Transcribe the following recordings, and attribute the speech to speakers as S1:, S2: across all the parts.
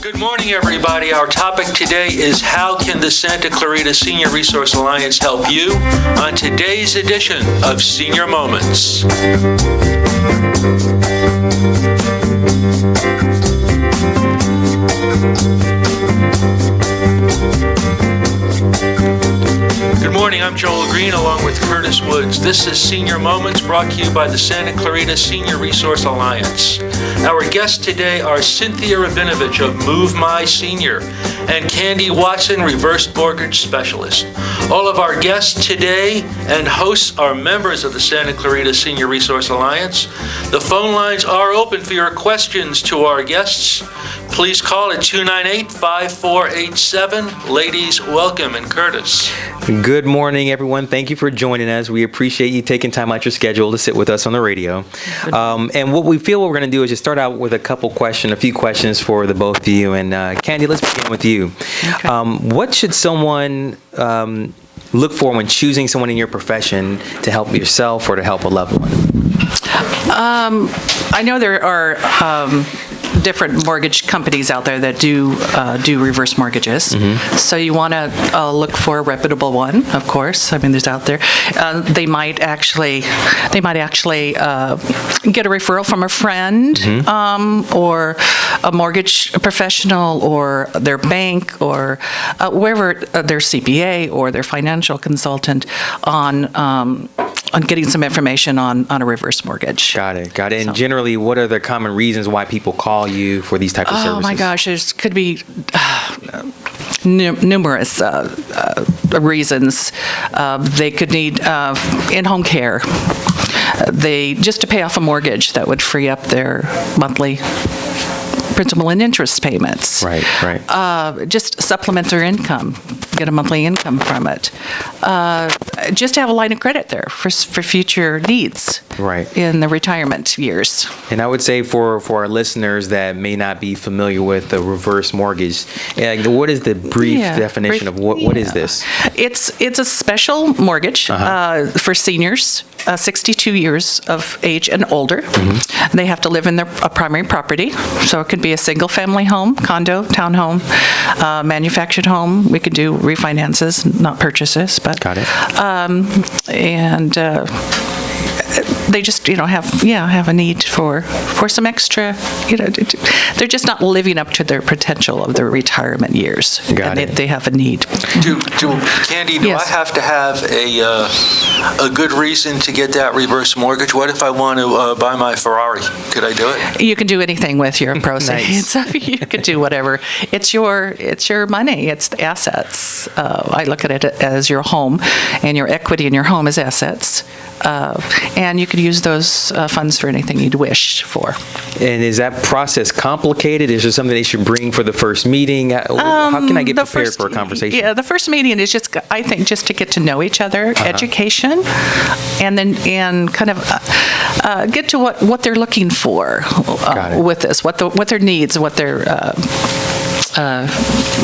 S1: Good morning, everybody. Our topic today is how can the Santa Clarita Senior Resource Alliance help you on today's edition of Senior Moments. Good morning, I'm Joel Green along with Curtis Woods. This is Senior Moments brought to you by the Santa Clarita Senior Resource Alliance. Our guests today are Cynthia Rabinovich of Move My Senior and Candy Watson, Reverse Mortgage Specialist. All of our guests today and hosts are members of the Santa Clarita Senior Resource Alliance. The phone lines are open for your questions to our guests. Please call at 298-5487. Ladies, welcome, and Curtis.
S2: Good morning, everyone. Thank you for joining us. We appreciate you taking time out your schedule to sit with us on the radio. And what we're going to do is just start out with a few questions for the both of you. And Candy, let's begin with you. Okay. What should someone look for when choosing someone in your profession to help yourself or to help a loved one?
S3: I know there are different mortgage companies out there that do reverse mortgages. Mm-hmm. So you want to look for a reputable one, of course. I mean, there's out there. They might actually get a referral from a friend, mm-hmm. Or a mortgage professional, or their bank, or wherever their CPA or their financial consultant on getting some information on a reverse mortgage.
S2: Got it. And generally, what are the common reasons why people call you for these type of services?
S3: Oh my gosh, there could be numerous reasons. They could need in-home care. Just to pay off a mortgage that would free up their monthly principal and interest payments.
S2: Right.
S3: Just supplement their income, get a monthly income from it. Just to have a line of credit there for future needs.
S2: Right.
S3: In the retirement years.
S2: And I would say for our listeners that may not be familiar with the reverse mortgage, what is the brief definition of what is this?
S3: It's a special mortgage for seniors 62 years of age and older. Mm-hmm. They have to live in their primary property, so it could be a single-family home, condo, townhome, manufactured home. We could do refinances, not purchases, but
S2: got it.
S3: They just, have a need for some extra, they're just not living up to their potential of their retirement years.
S2: Got it.
S3: They have a need.
S1: Candy, do I have to have a good reason to get that reverse mortgage? What if I want to buy my Ferrari? Could I do it?
S3: You can do anything with your proceeds.
S2: Nice.
S3: You can do whatever. It's your money. It's the assets. I look at it as your home, and your equity in your home is assets. And you could use those funds for anything you'd wish for.
S2: And is that process complicated? Is there something they should bring for the first meeting? How can I get prepared for a conversation?
S3: Yeah, the first meeting is just to get to know each other, education, and kind of get to what they're looking for with this, what their needs, what they're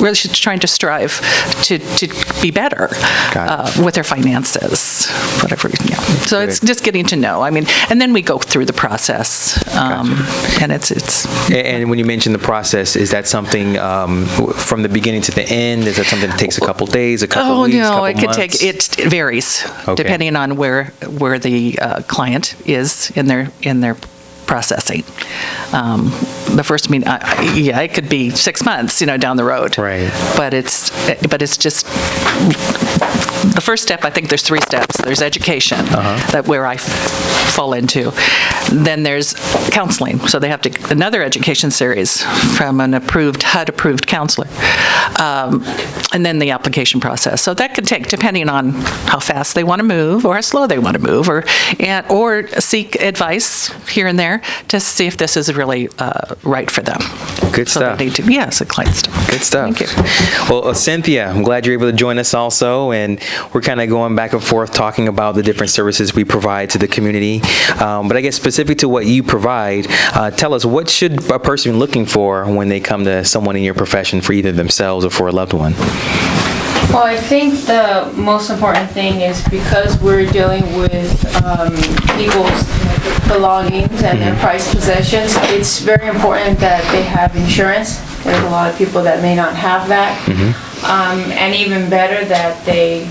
S3: really trying to strive to be better with their finances, whatever. So it's just getting to know. I mean, and then we go through the process, and it's.
S2: And when you mention the process, is that something from the beginning to the end? Is that something that takes a couple days, a couple weeks,
S3: couple months?
S2: It could take.
S3: It varies depending on where the client is in their processing. The first meeting, it could be 6 months, down the road.
S2: Right.
S3: But it's just the first step. I think there's 3 steps. There's education, where I fall into. Then there's counseling. So they have another education series from an HUD-approved counselor. And then the application process. So that could take, depending on how fast they want to move or how slow they want to move, or seek advice here and there to see if this is really right for them.
S2: Good stuff.
S3: Yes, client stuff.
S2: Good stuff.
S3: Thank you.
S2: Well, Cynthia, I'm glad you're able to join us also, and we're kind of going back and forth talking about the different services we provide to the community. But I guess specific to what you provide, tell us, what should a person be looking for when they come to someone in your profession for either themselves or for a loved one?
S4: Well, I think the most important thing is because we're dealing with people's belongings and their prized possessions, it's very important that they have insurance. There's a lot of people that may not have that. And even better that they,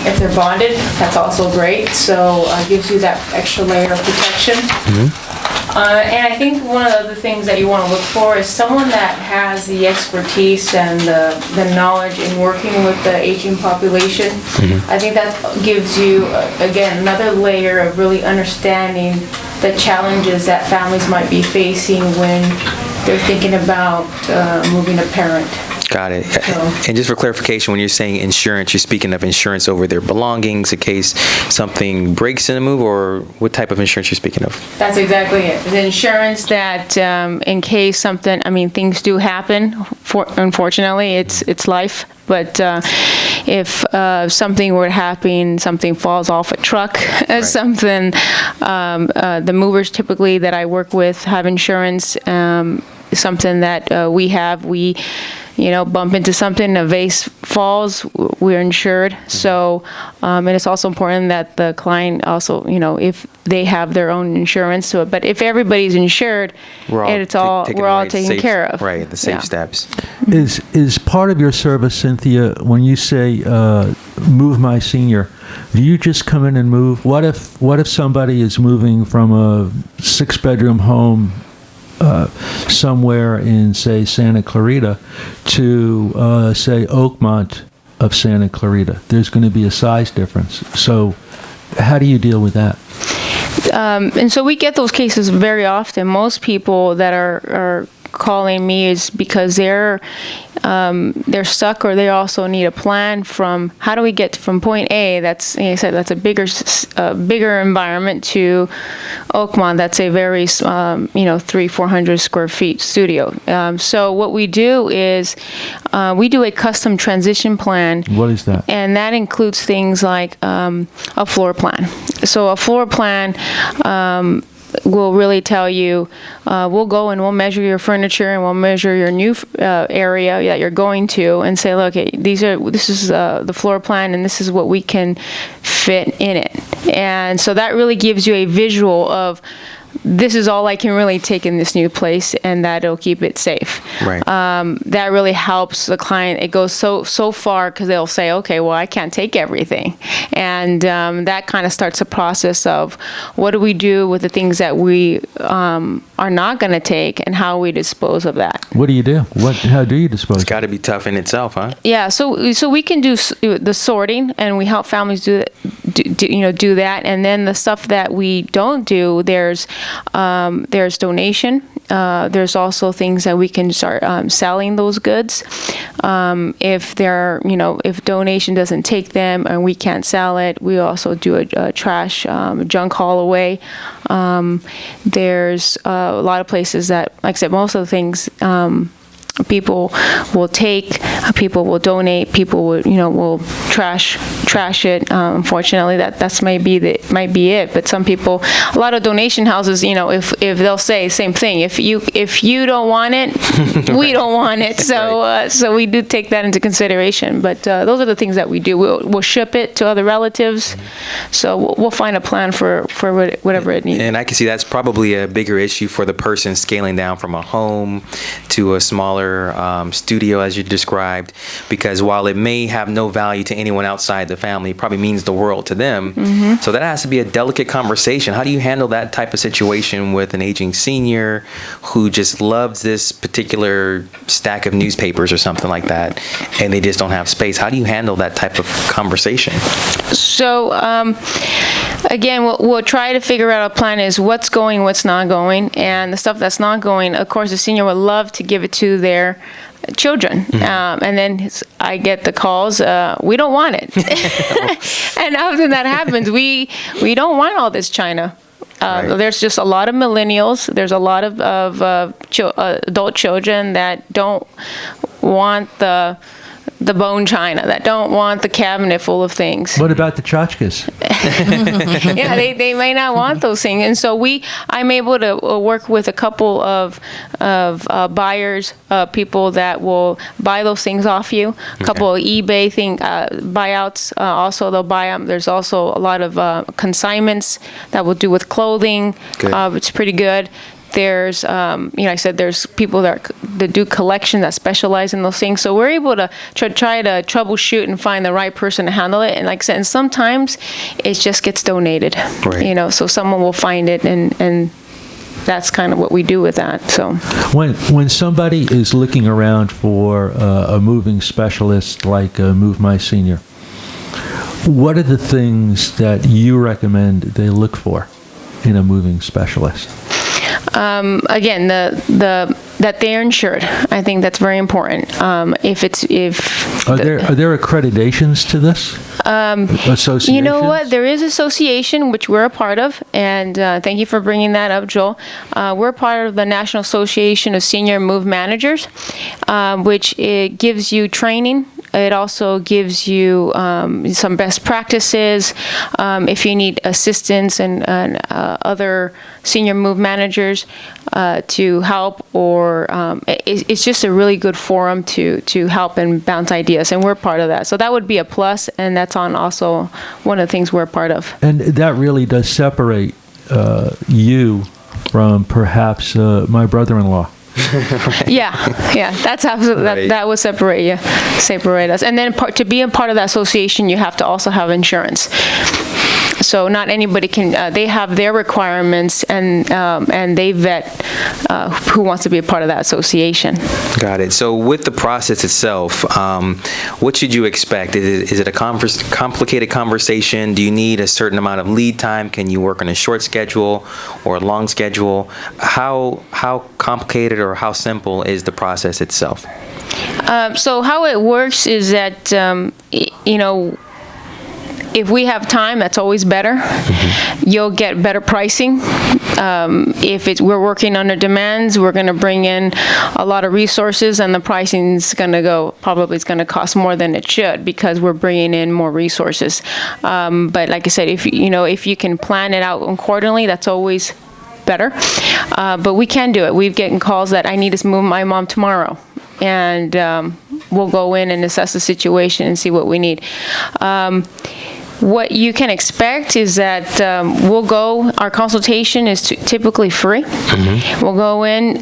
S4: if they're bonded, that's also great. So it gives you that extra layer of protection. And I think one of the other things that you want to look for is someone that has the expertise and the knowledge in working with the aging population. I think that gives you, again, another layer of really understanding the challenges that families might be facing when they're thinking about moving a parent.
S2: Got it. And just for clarification, when you're saying insurance, you're speaking of insurance over their belongings in case something breaks in a move, or what type of insurance you're speaking of?
S4: That's exactly it. The insurance that in case something, I mean, things do happen. Unfortunately, it's life. But if something were to happen, something falls off a truck, something, the movers typically that I work with have insurance. Something that we bump into something, a vase falls, we're insured. So, and it's also important that the client also, if they have their own insurance to it. But if everybody's insured, we're all taken care of.
S2: Right, the safe steps.
S5: Is part of your service, Cynthia, when you say move my senior, do you just come in and move? What if somebody is moving from a 6-bedroom home somewhere in, say, Santa Clarita to, say, Oakmont of Santa Clarita? There's going to be a size difference. So how do you deal with that?
S4: And so we get those cases very often. Most people that are calling me is because they're stuck, or they also need a plan from how do we get from point A, that's, like I said, that's a bigger environment, to Oakmont, that's a very 300-400 square feet studio. So what we do is we do a custom transition plan.
S5: What is that?
S4: And that includes things like a floor plan. So a floor plan will really tell you, we'll go and we'll measure your furniture and we'll measure your new area that you're going to, and say, look, this is the floor plan and this is what we can fit in it. And so that really gives you a visual of, this is all I can really take in this new place, and that'll keep it safe.
S2: Right.
S4: That really helps the client. It goes so far, because they'll say, okay, well, I can't take everything. And that kind of starts a process of, what do we do with the things that we are not going to take, and how we dispose of that.
S5: What do you do? How do you dispose?
S2: It's got to be tough in itself, huh?
S4: Yeah, so we can do the sorting, and we help families do that. And then the stuff that we don't do, there's donation. There's also things that we can start selling those goods. If donation doesn't take them and we can't sell it, we also do a trash junk haul away. There's a lot of places that, like I said, most of the things people will take, people will donate, people will trash it. Unfortunately, that's might be it. But some people, a lot of donation houses, if they'll say same thing, if you don't want it, we don't want it. So so we do take that into consideration. But those are the things that we do. We'll ship it to other relatives. So we'll find a plan for whatever it needs.
S2: And I can see that's probably a bigger issue for the person scaling down from a home to a smaller studio, as you described, because while it may have no value to anyone outside the family, it probably means the world to them. So that has to be a delicate conversation. How do you handle that type of situation with an aging senior who just loves this particular stack of newspapers or something like that, and they just don't have space? How do you handle that type of conversation?
S4: So again, we'll try to figure out a plan is what's going, what's not going, and the stuff that's not going, of course, the senior would love to give it to their children. And then I get the calls, we don't want it. And after that happens, we don't want all this china. Right. There's just a lot of millennials. There's a lot of adult children that don't want the the bone china, that don't want the cabinet full of things.
S5: What about the tchotchkes?
S4: Yeah, they may not want those things. And so I'm able to work with a couple of buyers, people that will buy those things off you. A couple of eBay buyouts. Also, they'll buy them. There's also a lot of consignments that will do with clothing, which is pretty good. There's, I said there's people that do collection that specialize in those things. So we're able to try to troubleshoot and find the right person to handle it. And like I said, and sometimes it just gets donated.
S2: Right.
S4: So someone will find it, and that's kind of what we do with that. So
S5: When somebody is looking around for a moving specialist like Move My Senior, what are the things that you recommend they look for in a moving specialist?
S4: Again, that they're insured. I think that's very important. Are there
S5: accreditations to this? Associations?
S4: You know what? There is association, which we're a part of, and thank you for bringing that up, Joel. We're part of the National Association of Senior Move Managers, which it gives you training. It also gives you some best practices if you need assistance and other senior move managers to help, or it's just a really good forum to help and bounce ideas, and we're part of that. So that would be a plus, and that's on also one of the things we're part of.
S5: And that really does separate you from perhaps my brother-in-law.
S4: Yeah, that's absolutely,
S2: Right.
S4: that would separate us. And then to be a part of that association, you have to also have insurance. So not anybody can, they have their requirements, and they vet who wants to be a part of that association.
S2: Got it. So with the process itself, what should you expect? Is it a complicated conversation? Do you need a certain amount of lead time? Can you work on a short schedule or a long schedule? How complicated or how simple is the process itself?
S4: So how it works is that, if we have time, that's always better. Mm-hmm. You'll get better pricing. If we're working under demands, we're going to bring in a lot of resources, and the pricing is going to it's going to cost more than it should because we're bringing in more resources. But like I said, if you can plan it out accordingly, that's always better. But we can do it. We've gotten calls that I need to move my mom tomorrow, and we'll go in and assess the situation and see what we need. What you can expect is that our consultation is typically free. Mm-hmm. We'll go in.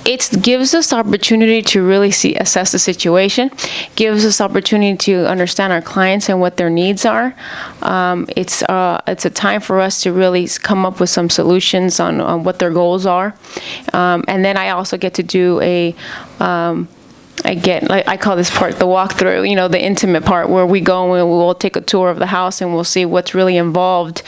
S4: It gives us opportunity to really assess the situation, gives us opportunity to understand our clients and what their needs are. It's a time for us to really come up with some solutions on what their goals are. And then I also get to do I call this part the walkthrough, the intimate part where we go and we'll take a tour of the house and we'll see what's really involved.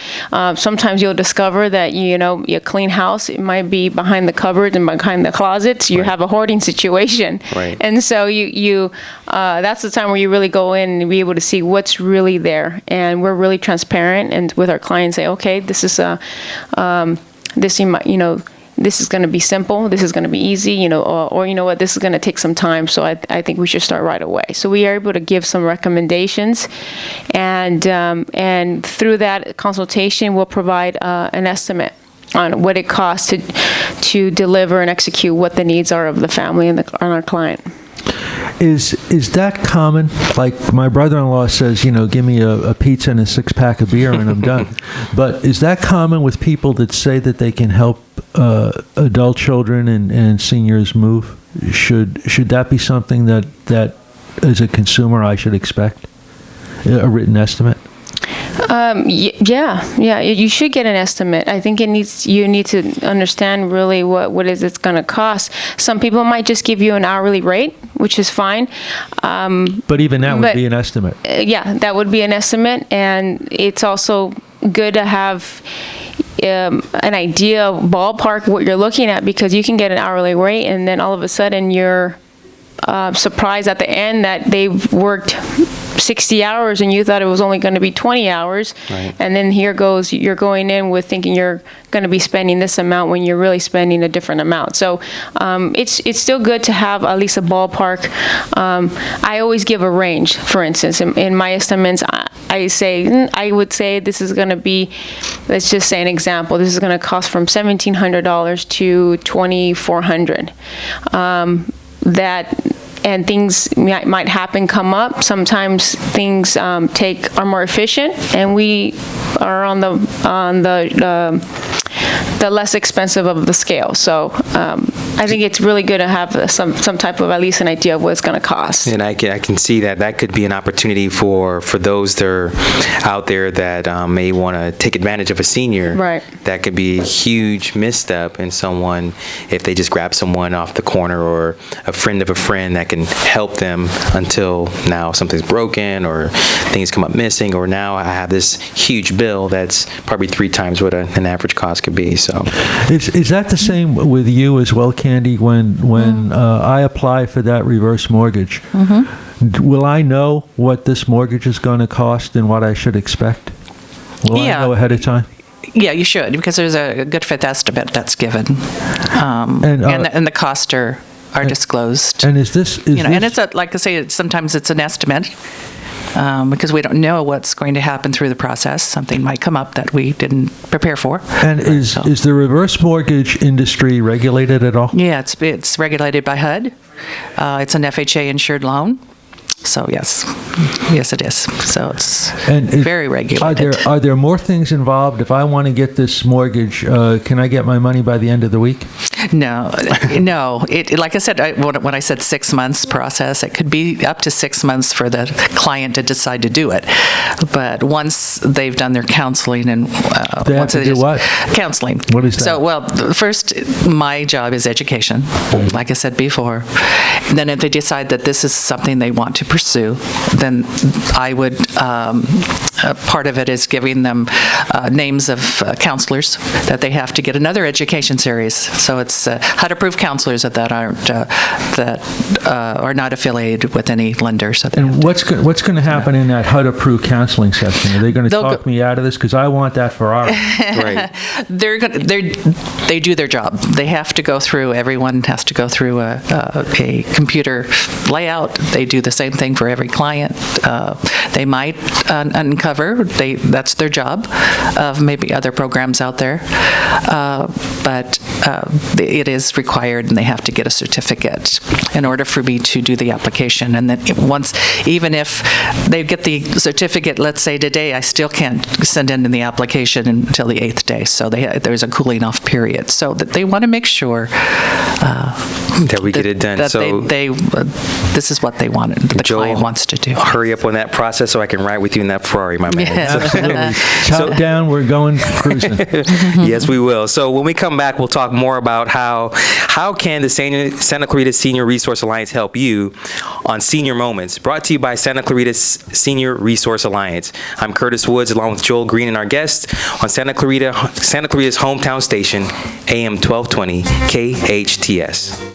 S4: Sometimes you'll discover that, a clean house, it might be behind the cupboards and behind the closets. You have a hoarding situation.
S2: Right.
S4: And so that's the time where you really go in and be able to see what's really there. And we're really transparent and with our clients say, okay, this is this is going to be simple, this is going to be easy, or you know what, this is going to take some time, so I think we should start right away. So we are able to give some recommendations, and through that consultation, we'll provide an estimate on what it costs to deliver and execute what the needs are of the family and our client.
S5: Is that common? Like my brother-in-law says, give me a pizza and a 6-pack of beer and I'm done. But is that common with people that say that they can help adult children and seniors move? Should that be something that as a consumer I should expect? A written estimate?
S4: Yeah. You should get an estimate. I think you need to understand really what is it's going to cost. Some people might just give you an hourly rate, which is fine.
S5: But even that would be an estimate.
S4: Yeah, that would be an estimate, and it's also good to have an idea, ballpark what you're looking at, because you can get an hourly rate, and then all of a sudden you're surprised at the end that they've worked 60 hours and you thought it was only going to be 20 hours.
S2: Right.
S4: And then here goes, you're going in with thinking you're going to be spending this amount when you're really spending a different amount. So it's still good to have at least a ballpark. I always give a range. For instance, in my estimates, I would say this is going to be, let's just say an example, this is going to cost from $1,700 to $2,400. And things might happen, come up. Sometimes things are more efficient, and we are on the less expensive of the scale. So I think it's really good to have some type of, at least an idea of what it's going to cost.
S2: And I can see that could be an opportunity for those that are out there that may want to take advantage of a senior.
S4: Right.
S2: That could be a huge misstep in someone if they just grab someone off the corner or a friend of a friend that can help them until now something's broken or things come up missing, or now I have this huge bill that's probably 3 times what an average cost could be. So
S5: Is that the same with you as well, Candy? When I apply for that reverse mortgage, will I know what this mortgage is going to cost and what I should expect? Will I know ahead of time?
S3: Yeah, you should, because there's a good faith estimate that's given, and the costs are disclosed.
S5: And is this
S3: and it's like I say, sometimes it's an estimate. Because we don't know what's going to happen through the process. Something might come up that we didn't prepare for.
S5: And is the reverse mortgage industry regulated at all?
S3: Yeah, it's regulated by HUD. It's an FHA insured loan. So yes, it is. So it's very regulated.
S5: Are there more things involved? If I want to get this mortgage, can I get my money by the end of the week?
S3: No. Like I said, when I said 6 months process, it could be up to 6 months for the client to decide to do it. But once they've done their counseling and
S5: they have to do what?
S3: Counseling.
S5: What is that?
S3: So, well, first, my job is education, like I said before. And then if they decide that this is something they want to pursue, then I would, part of it is giving them names of counselors that they have to get another education series. So it's HUD-approved counselors that are not affiliated with any lenders.
S5: And what's going to happen in that HUD-approved counseling section? Are they going to talk me out of this? Because I want that Ferrari.
S2: right.
S3: They do their job. They have to go through. Everyone has to go through a computer layout. They do the same thing for every client. They might uncover. That's their job of maybe other programs out there, but it is required, and they have to get a certificate in order for me to do the application. And then even if they get the certificate, let's say today, I still can't send in the application until the 8th day. So there's a cooling off period. So that they want to make sure
S2: that we get it done.
S3: That
S2: so
S3: this is what they want. The client wants to do.
S2: Hurry up on that process so I can ride with you in that Ferrari, my man.
S3: Yeah.
S5: Absolutely. Top down, we're going cruising.
S2: Yes, we will. So when we come back, we'll talk more about how can the Santa Clarita Senior Resource Alliance help you on Senior Moments, brought to you by Santa Clarita Senior Resource Alliance. I'm Curtis Woods, along with Joel Green and our guest on Santa Clarita's hometown station, AM 1220 KHTS.